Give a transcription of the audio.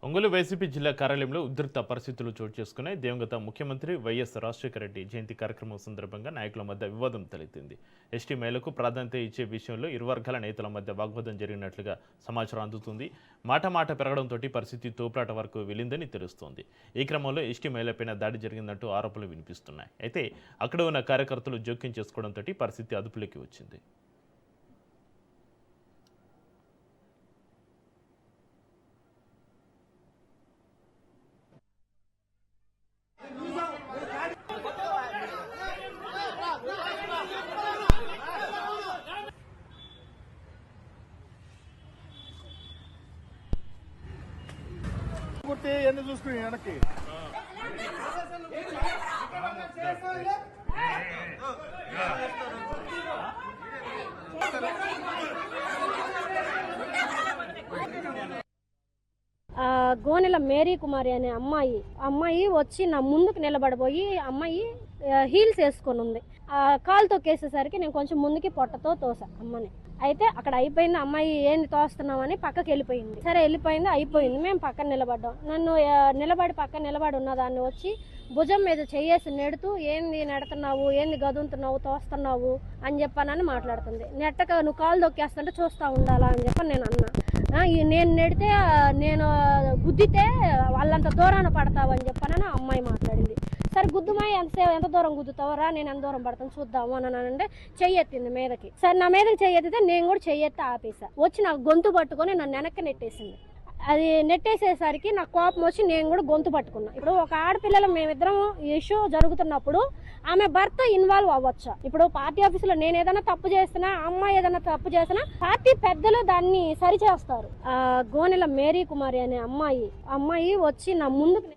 Ongole YCP జిల్లా కార్యాలయంలో ఉధృత పరిస్థితులు చోటు చేసుకున్నాయి. దివంగత ముఖ్యమంత్రి వైఎస్ రాజశేఖర రెడ్డి జయంతి కార్యక్రమం సందర్భంగా నాయకుల మధ్య వివాదం తలెత్తింది. ఎస్టీ మహిళలకు ప్రాధాన్యత ఇచ్చే విషయంలో ఇరు వర్గాల నేతల మధ్య వాగ్వాదం జరిగినట్లుగా సమాచారం అందుతుంది. మాట పెరగడంతో పరిస్థితి తోపులాట వరకు వెళ్ళిందని తెలుస్తోంది. ఈ క్రమంలో ఎస్టీ మహిళపైన దాడి జరిగిందంటూ ఆరోపణలు వినిపిస్తున్నాయి. అయితే అక్కడ ఉన్న కార్యకర్తలు జోక్యం చేసుకోవడంతో పరిస్థితి అదుపులోకి వచ్చింది. ఎన్ని చూసుకుని వెనక్కి గోనెల మేరీ కుమారి అనే అమ్మాయి వచ్చి నా ముందుకు నిలబడిపోయి అమ్మాయి హీల్స్ వేసుకొని ఉంది. కాలు తొక్కేసేసరికి నేను కొంచెం ముందుకి పొట్టతో తోసా అమ్మని. అయితే అక్కడ అయిపోయింది. అమ్మాయి ఏంది తోస్తున్నామని పక్కకి వెళ్ళిపోయింది. సరే వెళ్ళిపోయింది, అయిపోయింది. మేము పక్కన నిలబడ్డాం. నన్ను పక్కన నిలబడి ఉన్న దాన్ని వచ్చి భుజం మీద చెయ్యేసి నెడుతూ ఏంది నెడుతున్నావు, ఏంది గదుంతున్నావు, తోస్తున్నావు అని చెప్పానని మాట్లాడుతుంది. నెట్టక నువ్వు కాలు తొక్కేస్తుంటే చూస్తూ ఉండాలా అని చెప్పని నేను అన్నా. నేను నెడితే నేను గుద్దితే వాళ్ళంత దూరాన పడతావు అని చెప్పానని అమ్మాయి మాట్లాడింది. సరే గుద్దుమాయి ఎంత దూరం గుద్దుతావరా, నేను ఎంత దూరం పడతాను చూద్దాము అని అంటే చెయ్యెత్తింది మీదకి. సరే నా మీదకి చెయ్యెత్తితే నేను కూడా చెయ్యెత్తి ఆపేసా. వచ్చి నాకు గొంతు పట్టుకొని నన్ను వెనక్కి నెట్టేసింది. అది నెట్టేసేసరికి నాకు కోపం వచ్చి నేను కూడా గొంతు పట్టుకున్నా. ఇప్పుడు ఒక ఆడపిల్లలు మేమిద్దరం ఇష్యూ జరుగుతున్నప్పుడు ఆమె భర్త ఇన్వాల్వ్ అవ్వచ్చా? ఇప్పుడు పార్టీ ఆఫీసులో నేను ఏదైనా తప్పు చేసినా, అమ్మాయి ఏదైనా తప్పు చేసినా పార్టీ పెద్దలు దాన్ని సరిచేస్తారు. గోనెల మేరీ కుమారి అనే అమ్మాయి వచ్చి నా ముందుకు